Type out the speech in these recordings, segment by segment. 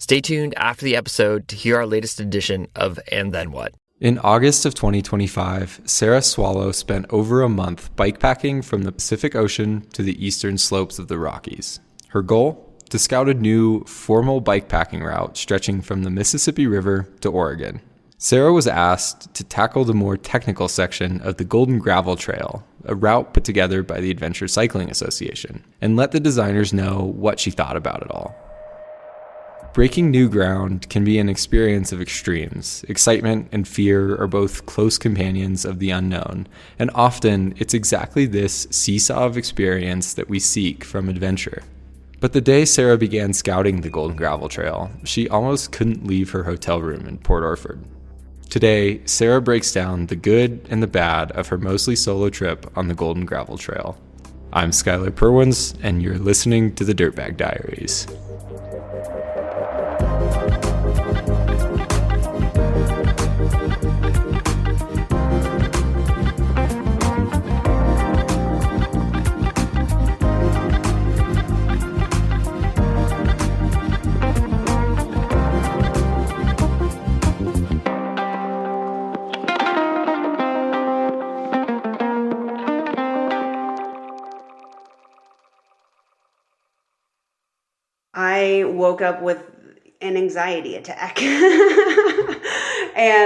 Stay tuned after the episode to hear our latest edition of And Then What? In August of 2025, Sarah Swallow spent over a month bikepacking from the Pacific Ocean to the eastern slopes of the Rockies. Her goal? To scout a new, formal bikepacking route stretching from the Mississippi River to Oregon. Sarah was asked to tackle the more technical section of the Golden Gravel Trail, a route put together by the Adventure Cycling Association, and let the designers know what she thought about it all. Breaking new ground can be an experience of extremes. Excitement and fear are both close companions of the unknown, and often it's exactly this seesaw of experience that we seek from adventure. But the day Sarah began scouting the Golden Gravel Trail, she almost couldn't leave her hotel room in Port Orford. Today, Sarah breaks down the good and the bad of her mostly solo trip on the Golden Gravel Trail. I'm Skylar Perwins, and you're listening to the Dirtbag Diaries. I woke up with an anxiety attack and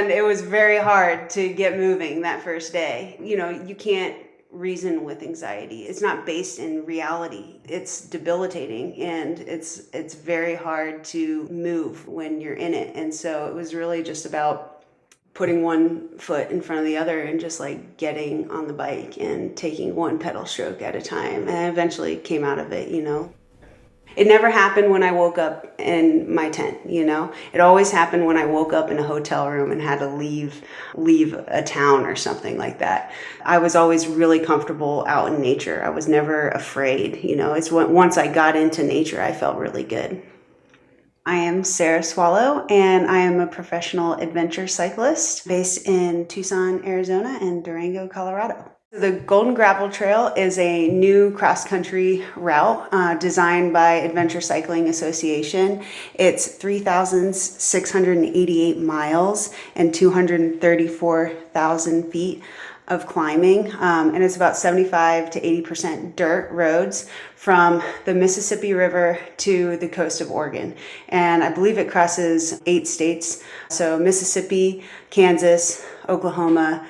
it was very hard to get moving that first day. You know, you can't reason with anxiety. It's not based in reality. It's debilitating and it's very hard to move when you're in it. And so it was really just about putting one foot in front of the other and just like getting on the bike and taking one pedal stroke at a time. And I eventually came out of it, you know. It never happened when I woke up in my tent, you know? It always happened when I woke up in a hotel room and had to leave a town or something like that. I was always really comfortable out in nature. I was never afraid, you know? It's once I got into nature, I felt really good. I am Sarah Swallow, and I am a professional adventure cyclist based in Tucson, Arizona, and Durango, Colorado. The Golden Gravel Trail is a new cross-country route designed by Adventure Cycling Association. It's 3,688 miles and 234,000 feet of climbing, and it's about 75 to 80% dirt roads from the Mississippi River to the coast of Oregon. And I believe it crosses 8 states, so Mississippi, Kansas, Oklahoma,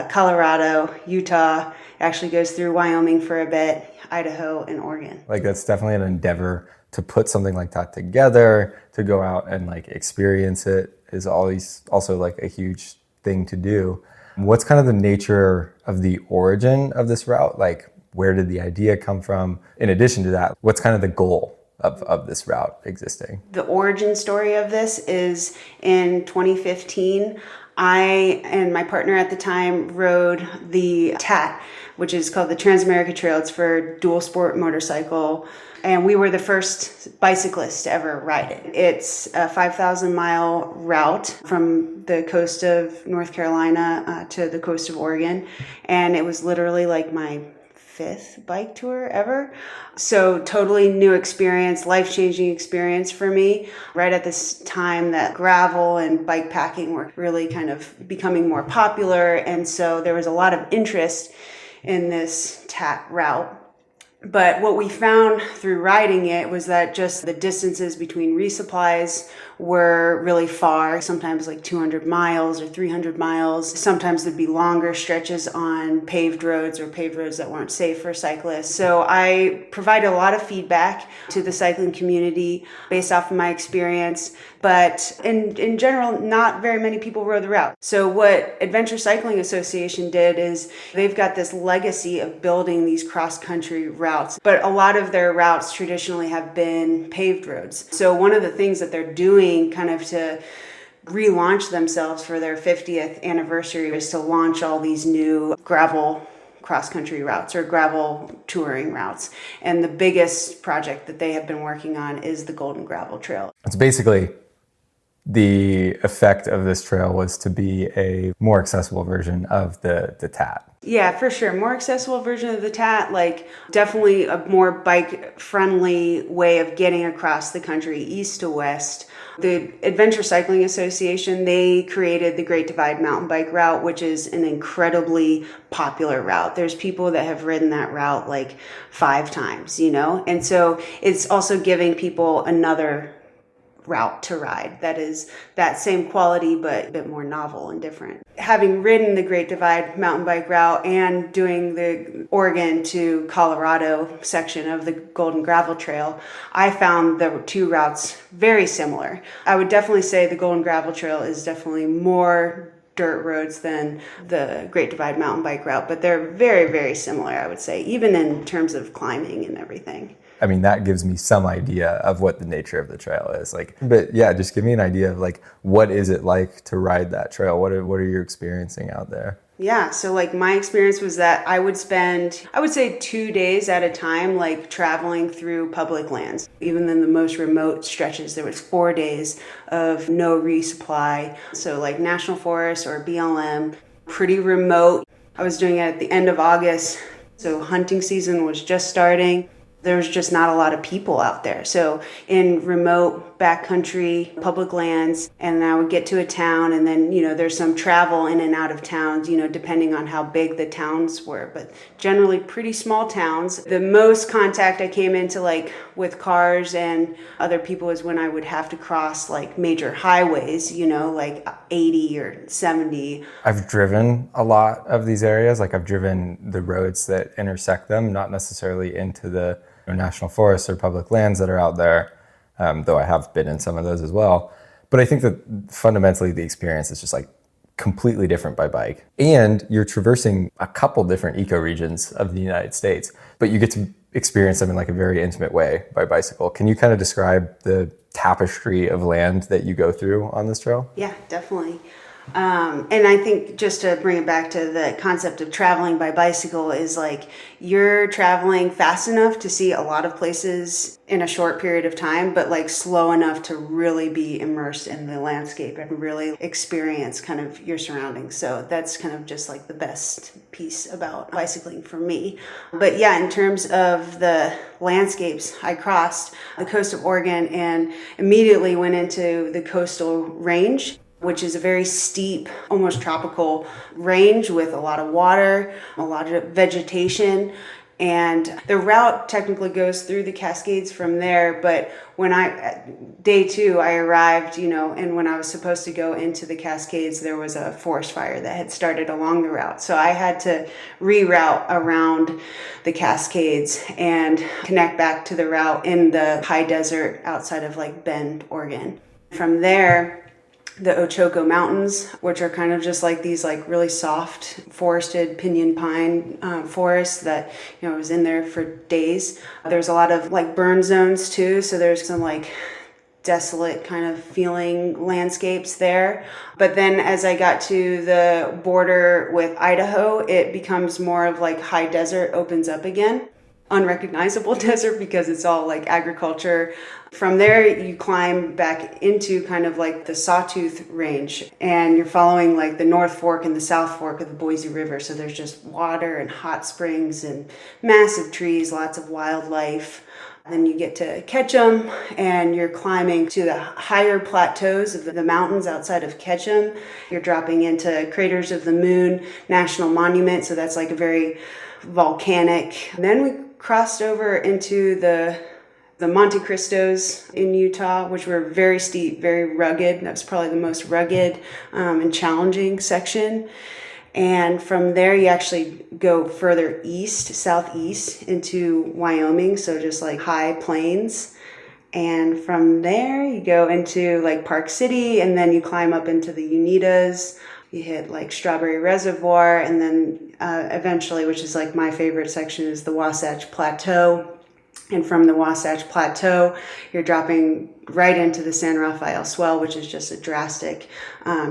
Colorado, Utah, actually goes through Wyoming for a bit, Idaho, and Oregon. Like that's definitely an endeavor to put something like that together, to go out and like experience it is always also like a huge thing to do. What's kind of the nature of the origin of this route? Like where did the idea come from? In addition to that, what's kind of the goal of this route existing? The origin story of this is in 2015, I and my partner at the time rode the TAT, which is called the Transamerica Trail. It's for dual sport motorcycle. And we were the first bicyclists to ever ride it. It's a 5,000-mile route from the coast of North Carolina to the coast of Oregon. And it was literally like my 5th bike tour ever. So totally new experience, life-changing experience for me. Right at this time that gravel and bike packing were really kind of becoming more popular. And so there was a lot of interest in this TAT route. But what we found through riding it was that just the distances between resupplies were really far, sometimes like 200 miles or 300 miles. Sometimes there'd be longer stretches on paved roads or paved roads that weren't safe for cyclists. So I provided a lot of feedback to the cycling community based off of my experience. But in general, not very many people rode the route. So what Adventure Cycling Association did is they've got this legacy of building these cross-country routes. But a lot of their routes traditionally have been paved roads. So one of the things that they're doing kind of to relaunch themselves for their 50th anniversary is to launch all these new gravel cross-country routes or gravel touring routes. And the biggest project that they have been working on is the Golden Gravel Trail. It's basically the effect of this trail was to be a more accessible version of the TAT. Yeah, for sure. More accessible version of the TAT, like definitely a more bike-friendly way of getting across the country, east to west. The Adventure Cycling Association, they created the Great Divide mountain bike route, which is an incredibly popular route. There's people that have ridden that route like 5 times, and so it's also giving people another route to ride that is that same quality but a bit more novel and different. Having ridden the Great Divide mountain bike route and doing the Oregon to Colorado section of the Golden Gravel Trail, I found the 2 routes very similar. I would definitely say the Golden Gravel Trail is definitely more dirt roads than the Great Divide mountain bike route, but they're very, very similar, I would say, even in terms of climbing and everything. I mean, that gives me some idea of what the nature of the trail is. But yeah, just give me an idea of what is it like to ride that trail? What are you experiencing out there? Yeah, so my experience was that I would spend, I would say 2 days at a time, traveling through public lands. Even in the most remote stretches, there was 4 days of no resupply. So National Forest or BLM, pretty remote. I was doing it at the end of August, so hunting season was just starting. There's just not a lot of people out there. So in remote backcountry public lands, and I would get to a town, and then, there's some travel in and out of towns, depending on how big the towns were, but generally pretty small towns. The most contact I came into with cars and other people is when I would have to cross major highways, 80 or 70. I've driven a lot of these areas. I've driven the roads that intersect them, not necessarily into the national forests or public lands that are out there, though I have been in some of those as well. But I think that fundamentally the experience is just completely different by bike. And you're traversing a couple different ecoregions of the United States, but you get to experience them in a very intimate way by bicycle. Can you kind of describe the tapestry of land that you go through on this trail? Yeah, definitely. And I think just to bring it back to the concept of traveling by bicycle is you're traveling fast enough to see a lot of places in a short period of time, but slow enough to really be immersed in the landscape and really experience kind of your surroundings. So that's kind of just the best piece about bicycling for me. But yeah, in terms of the landscapes, I crossed the coast of Oregon and immediately went into the coastal range, which is a very steep, almost tropical range with a lot of water, a lot of vegetation. And the route technically goes through the Cascades from there. But day 2, I arrived, and when I was supposed to go into the Cascades, there was a forest fire that had started along the route. So I had to reroute around the Cascades and connect back to the route in the high desert outside of Bend, Oregon. From there, the Ochoco Mountains, which are kind of just these really soft forested pinyon pine forests that, I was in there for days. There's a lot of burn zones too. So there's some desolate kind of feeling landscapes there. But then as I got to the border with Idaho, it becomes more of high desert opens up again. Unrecognizable desert because it's all agriculture. From there, you climb back into kind of the Sawtooth Range, and you're following the North Fork and the South Fork of the Boise River. So there's just water and hot springs and massive trees, lots of wildlife. Then you get to Ketchum, and you're climbing to the higher plateaus of the mountains outside of Ketchum. You're dropping into Craters of the Moon National Monument, so that's a very volcanic. And then we crossed over into the Monte Cristos in Utah, which were very steep, very rugged. That was probably the most rugged and challenging section. And from there, you actually go further east, southeast into Wyoming, so just high plains. And from there, you go into Park City, and then you climb up into the Unitas. You hit Strawberry Reservoir, and then eventually, which is my favorite section, is the Wasatch Plateau. And from the Wasatch Plateau, you're dropping right into the San Rafael Swell, which is just a drastic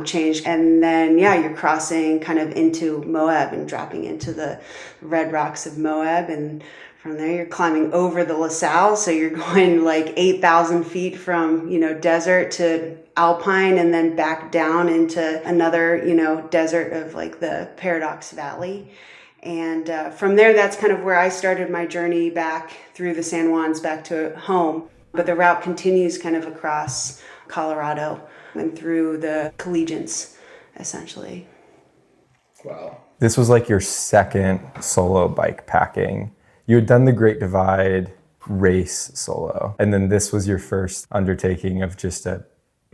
change. And then, you're crossing kind of into Moab and dropping into the red rocks of Moab. And from there, you're climbing over the La Salle. So you're going 8,000 feet from, desert to alpine, and then back down into another, desert of the Paradox Valley. And from there, that's kind of where I started my journey back through the San Juans back to home. But the route continues kind of across Colorado and through the collegians, essentially. Wow. This was like your second solo bike packing. You had done the Great Divide race solo, and then this was your first undertaking of just a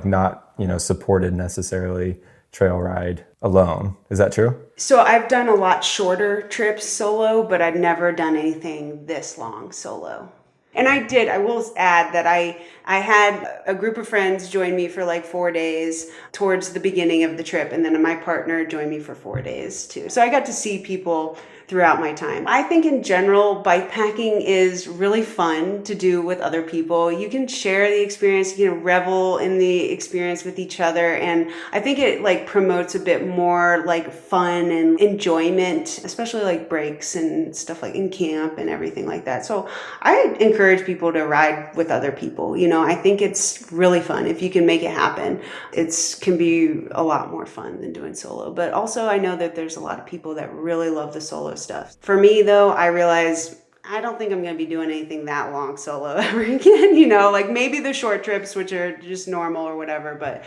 not, supported necessarily trail ride alone. Is that true? So I've done a lot shorter trips solo, but I've never done anything this long solo. And I will add that I had a group of friends join me for like 4 days towards the beginning of the trip. And then my partner joined me for 4 days too. So I got to see people throughout my time. I think in general, bike packing is really fun to do with other people. You can share the experience, you can revel in the experience with each other. And I think it like promotes a bit more like fun and enjoyment, especially like breaks and stuff like in camp and everything like that. So I encourage people to ride with other people. I think it's really fun if you can make it happen. It can be a lot more fun than doing solo. But also I know that there's a lot of people that really love the solo stuff. For me though, I realized I don't think I'm going to be doing anything that long solo ever again, like maybe the short trips, which are just normal or whatever. But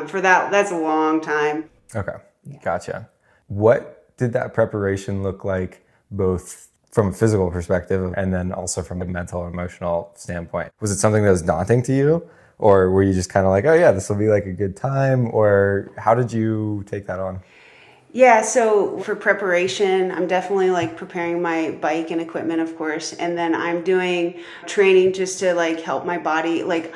for that's a long time. Okay. Gotcha. What did that preparation look like, both from a physical perspective and then also from a mental or emotional standpoint? Was it something that was daunting to you? Or were you just kind of like, oh yeah, this will be like a good time? Or how did you take that on? Yeah, so for preparation, I'm definitely like preparing my bike and equipment, of course. And then I'm doing training just to like help my body. Like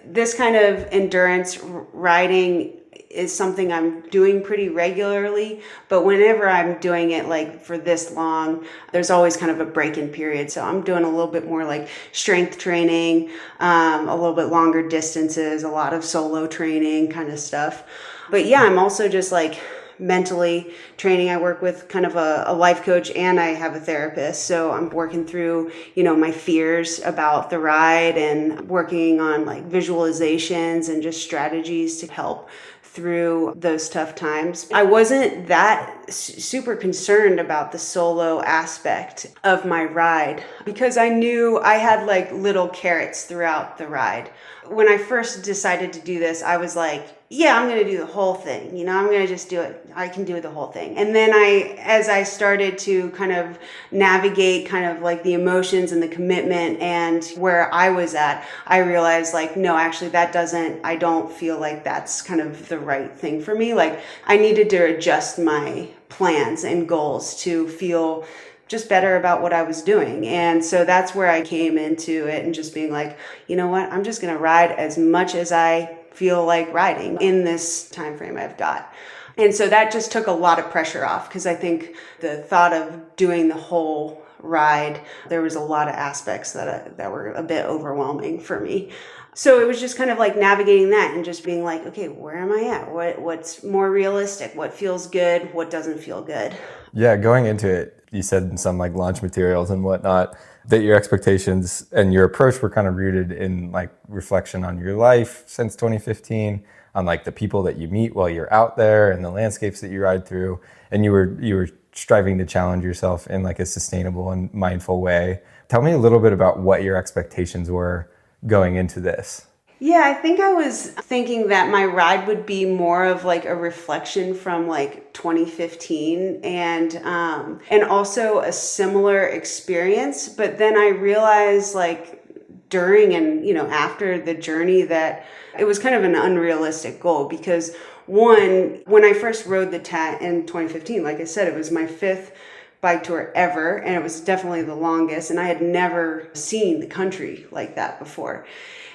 this kind of endurance riding is something I'm doing pretty regularly, but whenever I'm doing it like for this long, there's always kind of a break-in period. So I'm doing a little bit more like strength training, a little bit longer distances, a lot of solo training kind of stuff. But yeah, I'm also just like mentally training. I work with kind of a life coach and I have a therapist. So I'm working through, my fears about the ride and working on like visualizations and just strategies to help through those tough times. I wasn't that super concerned about the solo aspect of my ride because I knew I had like little carrots throughout the ride. When I first decided to do this, I was like, yeah, I'm going to do the whole thing. I'm going to just do it. I can do the whole thing. And then as I started to kind of navigate kind of like the emotions and the commitment and where I was at, I realized like, no, actually I don't feel like that's kind of the right thing for me. Like I needed to adjust my plans and goals to feel just better about what I was doing. And so that's where I came into it and just being like, you know what, I'm just going to ride as much as I feel like riding in this time frame I've got. And so that just took a lot of pressure off because I think the thought of doing the whole ride, there was a lot of aspects that were a bit overwhelming for me. So it was just kind of like navigating that and just being like, okay, where am I at? What's more realistic? What feels good? What doesn't feel good? Yeah, going into it, you said in some like launch materials and whatnot that your expectations and your approach were kind of rooted in like reflection on your life since 2015, on like the people that you meet while you're out there and the landscapes that you ride through. And you were striving to challenge yourself in like a sustainable and mindful way. Tell me a little bit about what your expectations were going into this. Yeah, I think I was thinking that my ride would be more of like a reflection from like 2015 and also a similar experience. But then I realized like during and, after the journey that it was kind of an unrealistic goal because one, when I first rode the TAT in 2015, like I said, it was my 5th bike tour ever. And it was definitely the longest. And I had never seen the country like that before.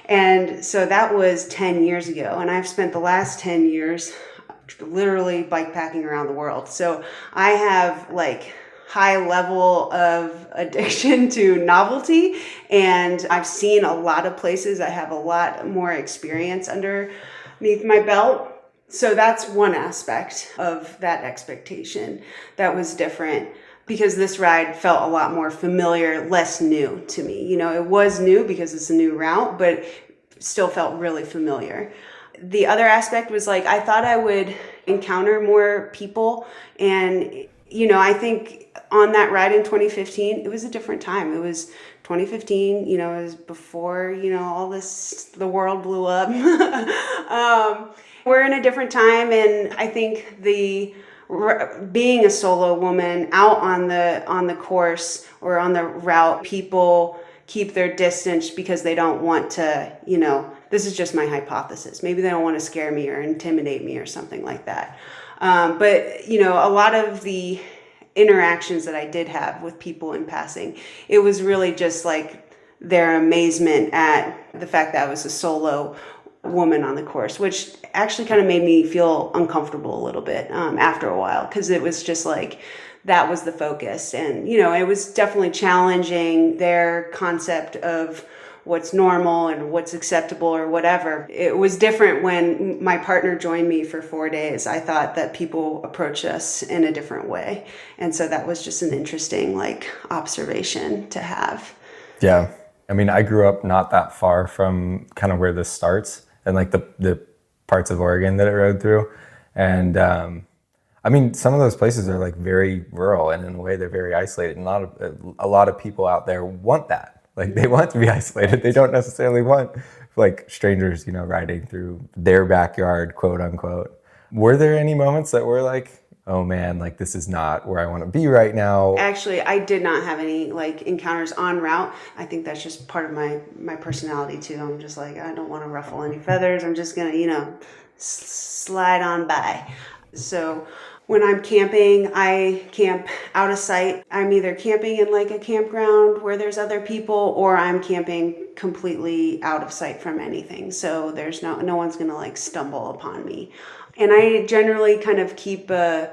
And so that was 10 years ago. And I've spent the last 10 years literally bike packing around the world. So I have like high level of addiction to novelty. And I've seen a lot of places. I have a lot more experience underneath my belt. So that's one aspect of that expectation that was different. Because this ride felt a lot more familiar, less new to me. It was new because it's a new route, but still felt really familiar. The other aspect was like, I thought I would encounter more people and I think on that ride in 2015, it was a different time. It was 2015, it was before, all this, the world blew up. We're in a different time, and I think being a solo woman out on the course or on the route, people keep their distance because they don't want to, this is just my hypothesis. Maybe they don't want to scare me or intimidate me or something like that. But a lot of the interactions that I did have with people in passing, it was really just like their amazement at the fact that I was a solo woman on the course, which actually kind of made me feel uncomfortable a little bit after a while, because it was just like that was the focus. And, it was definitely challenging their concept of what's normal and what's acceptable or whatever. It was different when my partner joined me for 4 days. I thought that people approach us in a different way. And so that was just an interesting observation to have. Yeah. I mean, I grew up not that far from kind of where this starts and the parts of Oregon that it rode through. And I mean, some of those places are very rural, and in a way they're very isolated. And a lot of people out there want that. They want to be isolated. They don't necessarily want strangers, riding through their backyard, quote unquote. Were there any moments that were oh man, this is not where I want to be right now? Actually, I did not have any encounters en route. I think that's just part of my personality too. I'm just I don't want to ruffle any feathers. I'm just going to, slide on by. So when I'm camping, I camp out of sight. I'm either camping in a campground where there's other people, or I'm camping completely out of sight from anything. So there's no one's going to stumble upon me. And I generally kind of keep a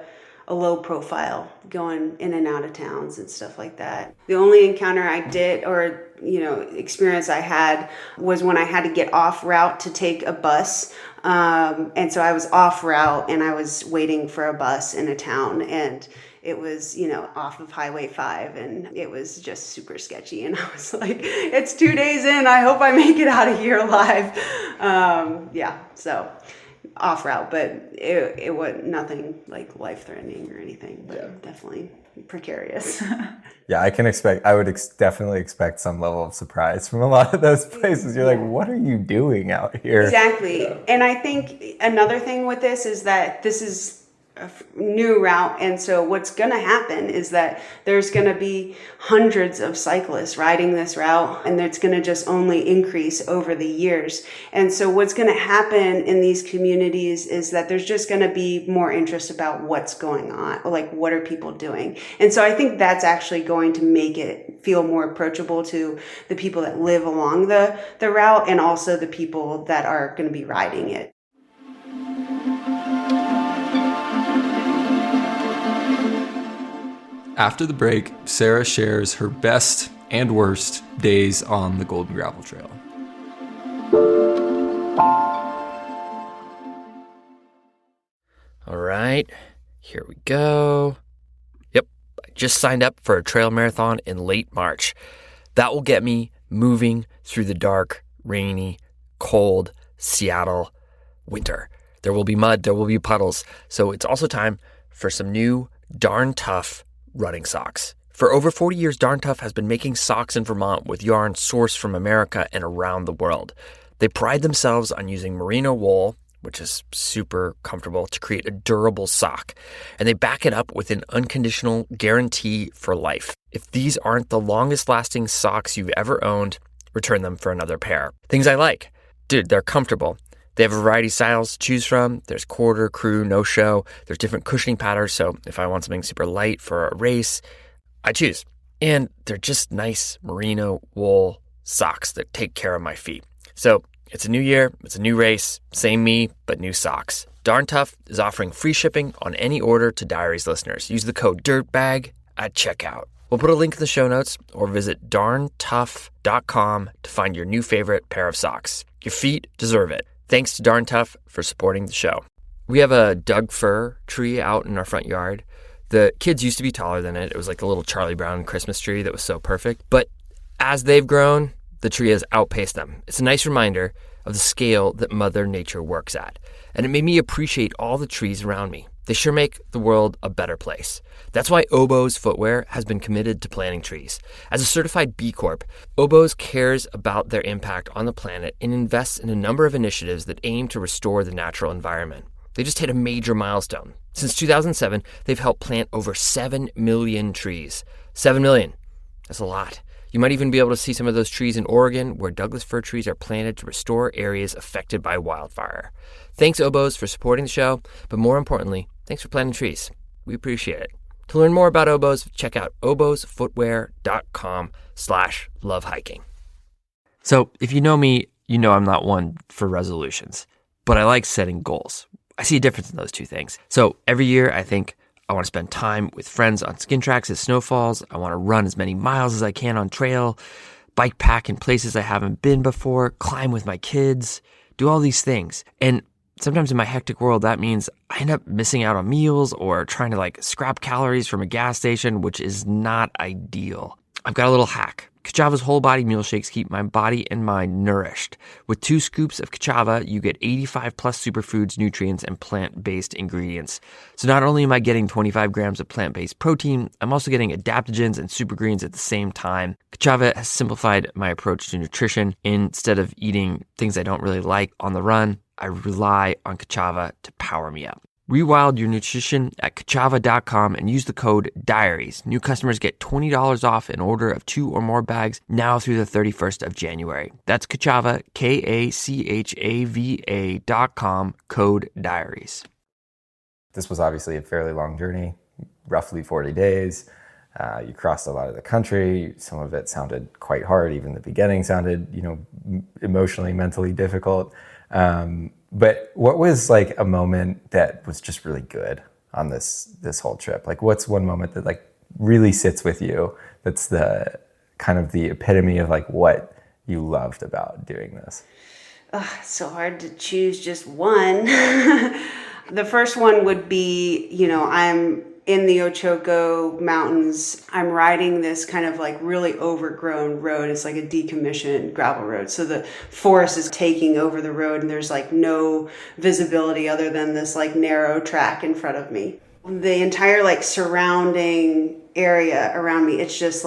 low profile going in and out of towns and stuff like that. The only encounter I did or, experience I had was when I had to get off route to take a bus. And so I was off route and I was waiting for a bus in a town, and it was, off of Highway 5, and it was just super sketchy. And I was like, it's 2 days in. I hope I make it out of here alive. So off route, but it was nothing life-threatening or anything, but definitely precarious. Yeah, I would definitely expect some level of surprise from a lot of those places. You're what are you doing out here? Exactly. Yeah. And I think another thing with this is that this is a new route, and so what's going to happen is that there's going to be hundreds of cyclists riding this route, and it's going to just only increase over the years. And so what's going to happen in these communities is that there's just going to be more interest about what's going on, what are people doing. And so I think that's actually going to make it feel more approachable to the people that live along the route, and also the people that are going to be riding it. After the break, Sarah shares her best and worst days on the Golden Gravel Trail. All right, here we go. Yep, I just signed up for a trail marathon in late March. That will get me moving through the dark, rainy, cold Seattle winter. There will be mud, there will be puddles. So it's also time for some new Darn Tough running socks. For over 40 years, Darn Tough has been making socks in Vermont with yarn sourced from America and around the world. They pride themselves on using merino wool, which is super comfortable, to create a durable sock. And they back it up with an unconditional guarantee for life. If these aren't the longest lasting socks you've ever owned, return them for another pair. Things I like. Dude, they're comfortable. They have a variety of styles to choose from. There's quarter, crew, no-show. There's different cushioning patterns, so if I want something super light for a race, I choose. And they're just nice merino wool socks that take care of my feet. So it's a new year, it's a new race, same me, but new socks. Darn Tough is offering free shipping on any order to Diaries listeners. Use the code DIRTBAG at checkout. We'll put a link in the show notes, or visit darntough.com to find your new favorite pair of socks. Your feet deserve it. Thanks to Darn Tough for supporting the show. We have a Doug fir tree out in our front yard. The kids used to be taller than it. It was like a little Charlie Brown Christmas tree that was so perfect. But as they've grown, the tree has outpaced them. It's a nice reminder of the scale that Mother Nature works at. And it made me appreciate all the trees around me. They sure make the world a better place. That's why Oboz Footwear has been committed to planting trees. As a certified B Corp, Oboz cares about their impact on the planet and invests in a number of initiatives that aim to restore the natural environment. They just hit a major milestone. Since 2007, they've helped plant over 7 million trees. 7 million. That's a lot. You might even be able to see some of those trees in Oregon, where Douglas fir trees are planted to restore areas affected by wildfire. Thanks, Oboz, for supporting the show, but more importantly, thanks for planting trees. We appreciate it. To learn more about Oboz, check out obozfootwear.com/lovehiking. So if you know me, you know I'm not one for resolutions, but I like setting goals. I see a difference in those two things. So every year I think I want to spend time with friends on skin tracks as snow falls. I want to run as many miles as I can on trail, bike pack in places I haven't been before, climb with my kids, do all these things. And sometimes in my hectic world, that means I end up missing out on meals or trying to scrap calories from a gas station, which is not ideal. I've got a little hack. Kachava's whole body meal shakes keep my body and mind nourished. With 2 scoops of Kachava, you get 85 plus superfoods, nutrients, and plant-based ingredients. So not only am I getting 25 grams of plant-based protein, I'm also getting adaptogens and supergreens at the same time. Kachava has simplified my approach to nutrition. Instead of eating things I don't really like on the run, I rely on Kachava to power me up. Rewild your nutrition at Kachava.com and use the code DIARIES. New customers get $20 off an order of 2 or more bags now through the 31st of January. That's Kachava, Kachava.com, code DIARIES. This was obviously a fairly long journey, roughly 40 days. You crossed a lot of the country. Some of it sounded quite hard. Even the beginning sounded, emotionally, mentally difficult. But what was a moment that was just really good on this whole trip? What's one moment that really sits with you? That's the kind of the epitome of what you loved about doing this. It's so hard to choose just one. The first one would be, I'm in the Ochoco Mountains. I'm riding this kind of really overgrown road. It's like a decommissioned gravel road. So the forest is taking over the road and there's no visibility other than this narrow track in front of me. The entire surrounding area around me, it's just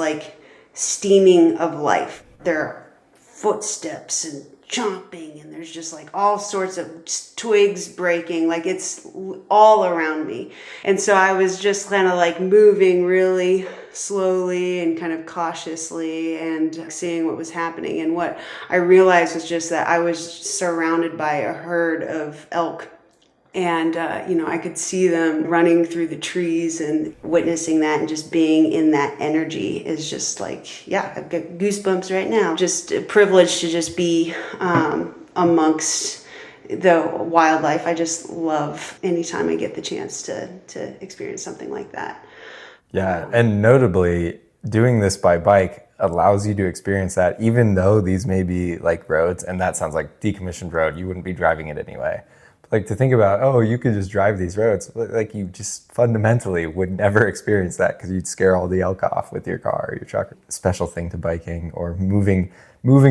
steaming of life. There are footsteps and chomping, and there's just all sorts of twigs breaking, it's all around me. And so I was just kind of moving really slowly and kind of cautiously and seeing what was happening. And what I realized was just that I was surrounded by a herd of elk. And, I could see them running through the trees, and witnessing that and just being in that energy is just I've got goosebumps right now. Just a privilege to just be amongst the wildlife. I just love anytime I get the chance to experience something like that. Yeah, and notably, doing this by bike allows you to experience that, even though these may be roads, and that sounds like decommissioned road, you wouldn't be driving it anyway. To think about, you could just drive these roads, you just fundamentally would never experience that because you'd scare all the elk off with your car or your truck. A special thing to biking or moving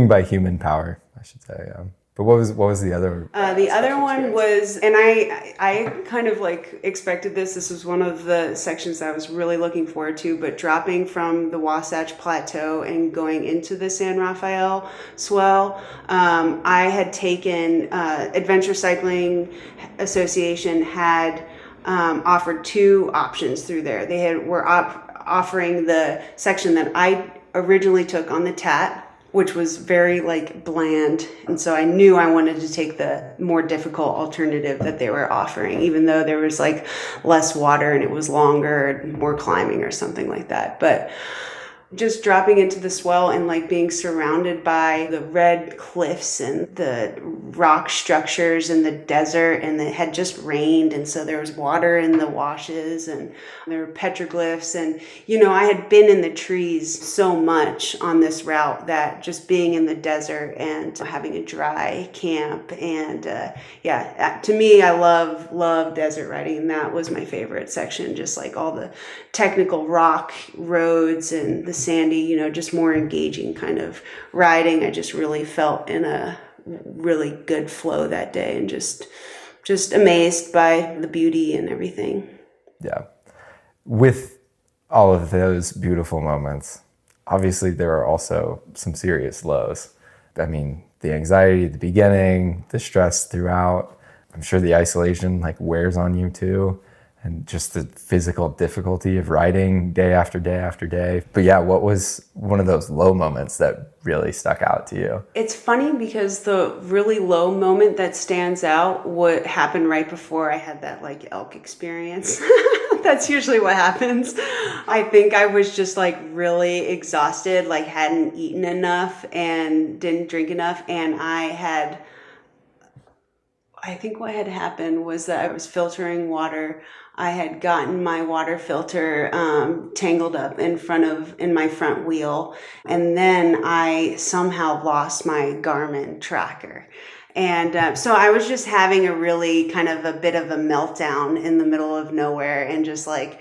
by human power, I should say. But what was the other? The other one was, and I kind of expected this. This was one of the sections that I was really looking forward to, but dropping from the Wasatch Plateau and going into the San Rafael swell, I had taken Adventure Cycling Association had offered 2 options through there. They were offering the section that I originally took on the Tat, which was very bland. And so I knew I wanted to take the more difficult alternative that they were offering, even though there was less water and it was longer, more climbing or something like that. But just dropping into the swell and being surrounded by the red cliffs and the rock structures and the desert, and it had just rained, and so there was water in the washes and there were petroglyphs, and I had been in the trees so much on this route that just being in the desert and having a dry camp, and to me, I love desert riding, and that was my favorite section, just all the technical rock roads and the sandy, just more engaging kind of riding. I just really felt in a really good flow that day, and just just amazed by the beauty and everything. Yeah. With all of those beautiful moments, obviously there are also some serious lows. I mean, the anxiety at the beginning, the stress throughout, I'm sure the isolation like wears on you too, and just the physical difficulty of riding day after day after day. But yeah, what was one of those low moments that really stuck out to you? It's funny because the really low moment that stands out what happened right before I had that like elk experience. That's usually what happens. I think I was just like really exhausted, like hadn't eaten enough and didn't drink enough. And I think what had happened was that I was filtering water. I had gotten my water filter tangled up in my front wheel. And then I somehow lost my Garmin tracker. And so I was just having a really kind of a bit of a meltdown in the middle of nowhere and just like,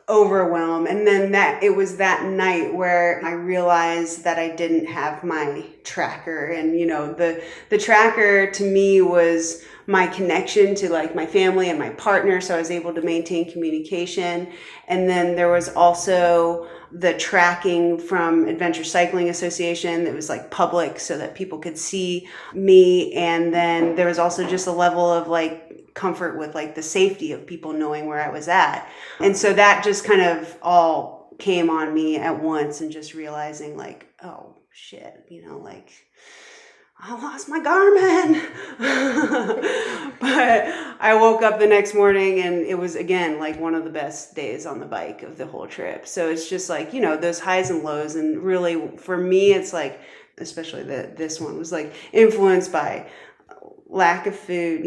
overwhelm. And then it was that night where I realized that I didn't have my tracker. And, the tracker to me was my connection to like my family and my partner. So I was able to maintain communication. And then there was also the tracking from Adventure Cycling Association that was like public so that people could see me. And then there was also just a level of like comfort with like the safety of people knowing where I was at. And so that just kind of all came on me at once, and just realizing like, oh shit, like I lost my Garmin. But I woke up the next morning and it was again like one of the best days on the bike of the whole trip. So it's just like, those highs and lows. And really for me, it's like, especially this one was like influenced by lack of food,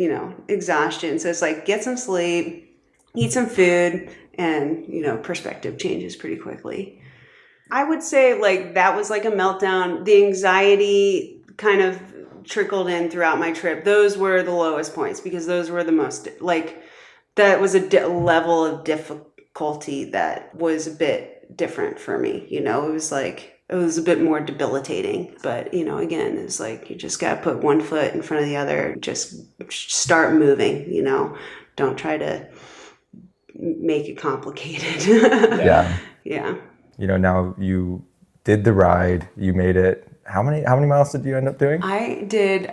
exhaustion. So it's like get some sleep, eat some food, and, perspective changes pretty quickly. I would say like that was like a meltdown. The anxiety kind of trickled in throughout my trip. Those were the lowest points because those were the most like, that was a level of difficulty that was a bit different for me. It was like, it was a bit more debilitating, but again, it's like, you just got to put one foot in front of the other, just start moving, don't try to make it complicated. Yeah. Yeah. Now you did the ride, you made it. How many miles did you end up doing? I did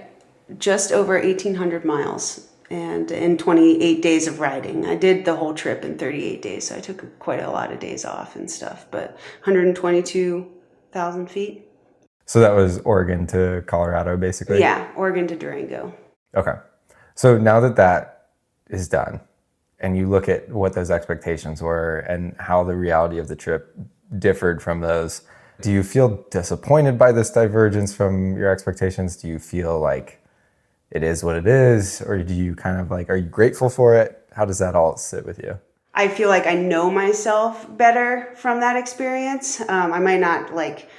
just over 1,800 miles and in 28 days of riding. I did the whole trip in 38 days, so I took quite a lot of days off and stuff, but 122,000 feet. So that was Oregon to Colorado, basically? Yeah, Oregon to Durango. Okay. So now that is done, and you look at what those expectations were and how the reality of the trip differed from those, do you feel disappointed by this divergence from your expectations? Do you feel like it is what it is? Or do you kind of like, are you grateful for it? How does that all sit with you? I feel like I know myself better from that experience. I might not like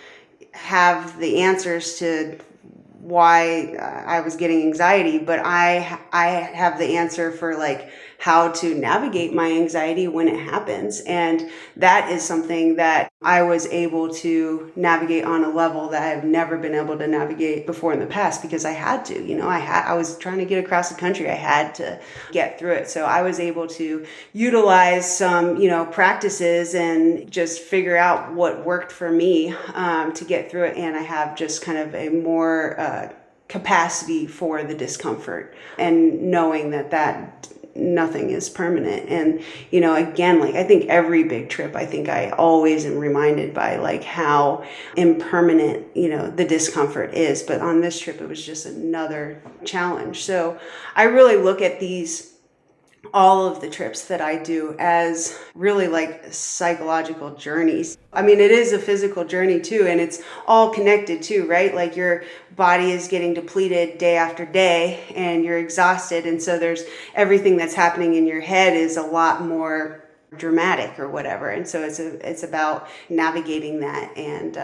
have the answers to why I was getting anxiety, but I have the answer for like how to navigate my anxiety when it happens. And that is something that I was able to navigate on a level that I've never been able to navigate before in the past because I had to, I was trying to get across the country. I had to get through it. So I was able to utilize some, practices and just figure out what worked for me to get through it. And I have just kind of a more capacity for the discomfort and knowing that nothing is permanent. And, again, like I think every big trip, I always am reminded by like how impermanent, the discomfort is. But on this trip, it was just another challenge. So I really look at all of the trips that I do as really like psychological journeys. I mean, it is a physical journey too, and it's all connected too, right? Like your body is getting depleted day after day and you're exhausted. And so there's everything that's happening in your head is a lot more dramatic or whatever. And so it's about navigating that and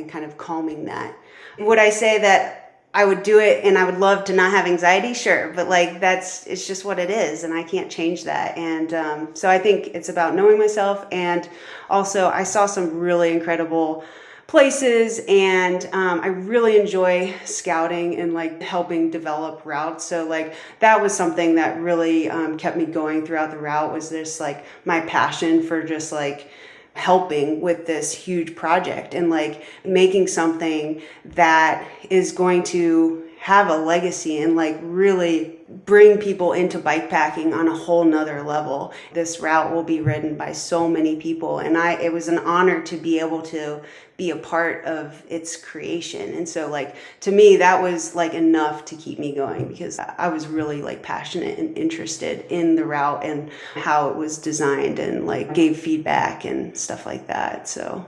kind of calming that. Would I say that I would do it and I would love to not have anxiety? Sure. But like, it's just what it is and I can't change that. And so I think it's about knowing myself. And also I saw some really incredible places, and I really enjoy scouting and like helping develop routes. So like that was something that really kept me going throughout the route, was this like my passion for just like helping with this huge project and like making something that is going to have a legacy and like really bring people into bikepacking on a whole nother level. This route will be ridden by so many people, and it was an honor to be able to be a part of its creation. And so like to me that was like enough to keep me going, because I was really like passionate and interested in the route and how it was designed, and like gave feedback and stuff like that. So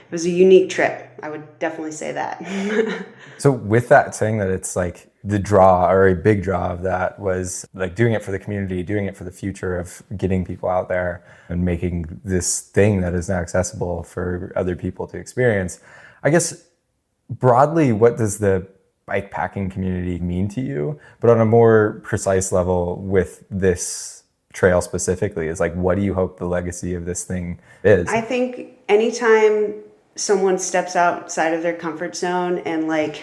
it was a unique trip. I would definitely say that. So with that, saying that it's like the draw, or a big draw of that, was like doing it for the community, doing it for the future of getting people out there and making this thing that is now accessible for other people to experience. I guess broadly, what does the bikepacking community mean to you? But on a more precise level with this trail specifically, is like, what do you hope the legacy of this thing is? I think anytime someone steps outside of their comfort zone and like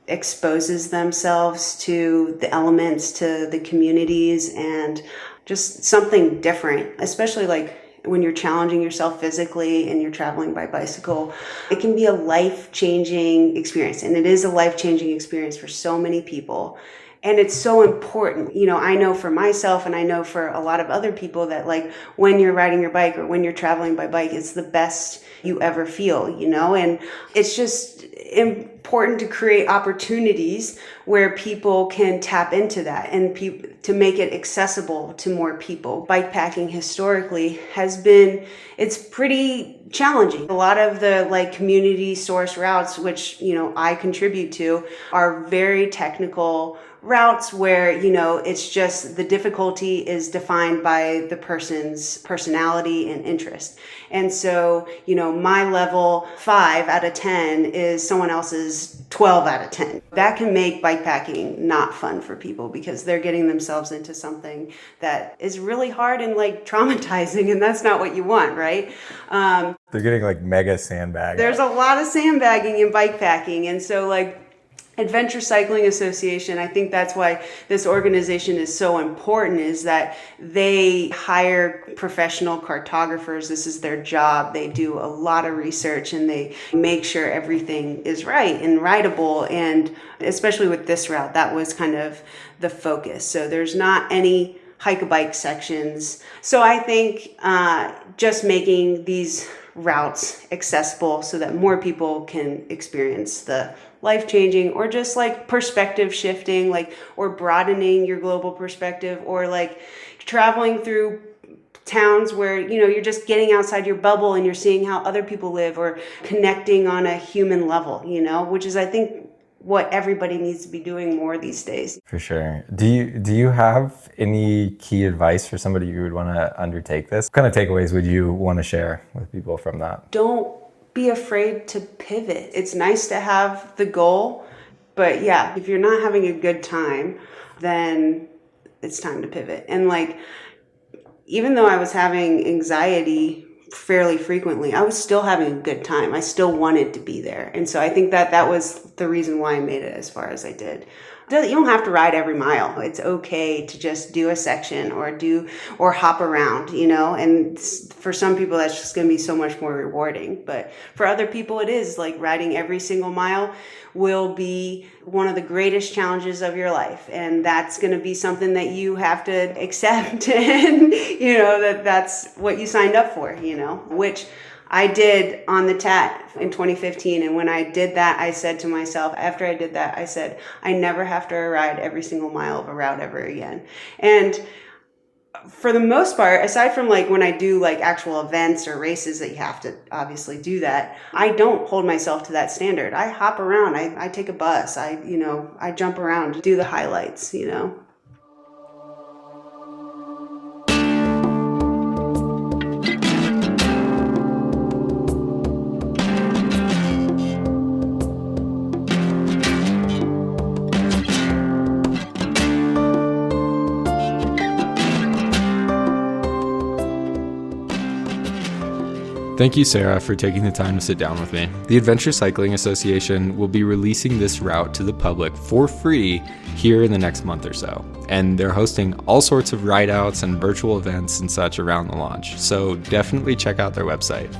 exposes themselves to the elements, to the communities, and just something different, especially like when you're challenging yourself physically and you're traveling by bicycle, it can be a life-changing experience. And it is a life-changing experience for so many people. And it's so important. You know, I know for myself, and I know for a lot of other people, that like when you're riding your bike or when you're traveling by bike, it's the best you ever feel, you know? And it's just important to create opportunities where people can tap into that and to make it accessible to more people. Bikepacking historically it's pretty challenging. A lot of the like community source routes, which, you know, I contribute to, are very technical routes where, you know, it's just the difficulty is defined by the person's personality and interest. And so, you know, my level 5 out of 10 is someone else's 12 out of 10. That can make bikepacking not fun for people, because they're getting themselves into something that is really hard and like traumatizing, and that's not what you want, right? They're getting like mega sandbagged. There's a lot of sandbagging in bikepacking, and so like Adventure Cycling Association, I think that's why this organization is so important, is that they hire professional cartographers. This is their job. They do a lot of research and they make sure everything is right and rideable. And especially with this route, that was kind of the focus. So there's not any hike-a-bike sections. So I think just making these routes accessible so that more people can experience the life-changing or just like perspective shifting, like, or broadening your global perspective, or like traveling through towns where, you know, you're just getting outside your bubble and you're seeing how other people live, or connecting on a human level, you know, which is, I think, what everybody needs to be doing more these days. For sure. Do you have any key advice for somebody who would want to undertake this? What kind of takeaways would you want to share with people from that? Don't be afraid to pivot. It's nice to have the goal, but yeah, if you're not having a good time, then it's time to pivot. And like, even though I was having anxiety fairly frequently, I was still having a good time. I still wanted to be there. And so I think that was the reason why I made it as far as I did. You don't have to ride every mile. It's okay to just do a section or hop around, you know, and for some people that's just going to be so much more rewarding. But for other people, it is like riding every single mile will be one of the greatest challenges of your life. And that's going to be something that you have to accept, and, you know, that's what you signed up for, you know, which I did on the TAT in 2015. And when I did that, I said to myself, after I did that, I said, I never have to ride every single mile of a route ever again. And for the most part, aside from like when I do like actual events or races that you have to obviously do that, I don't hold myself to that standard. I hop around, I take a bus, I jump around, do the highlights, you know. Thank you, Sarah, for taking the time to sit down with me. The Adventure Cycling Association will be releasing this route to the public for free here in the next month or so. And they're hosting all sorts of ride-outs and virtual events and such around the launch. So definitely check out their website.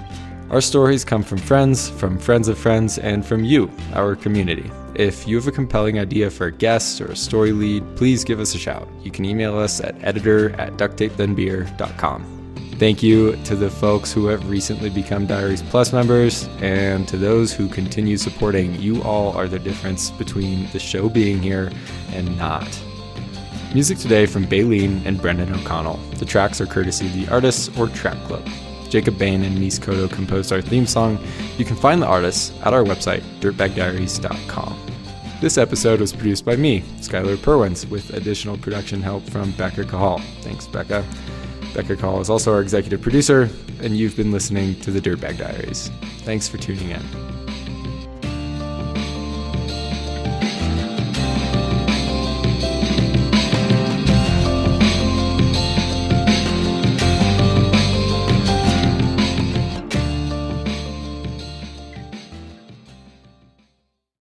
Our stories come from friends of friends, and from you, our community. If you have a compelling idea for a guest or a story lead, please give us a shout. You can email us at editor@ducktapethenbeer.com. Thank you to the folks who have recently become Diaries Plus members, and to those who continue supporting. You all are the difference between the show being here and not. Music today from Baleen and Brendan O'Connell. The tracks are courtesy of The Artists or Track Club. Jacob Bain and Nis Koto composed our theme song. You can find the artists at our website, dirtbagdiaries.com. This episode was produced by me, Skylar Perwins, with additional production help from Becca Cahal. Thanks, Becca. Becca Call is also our executive producer, and you've been listening to the Dirtbag Diaries. Thanks for tuning in.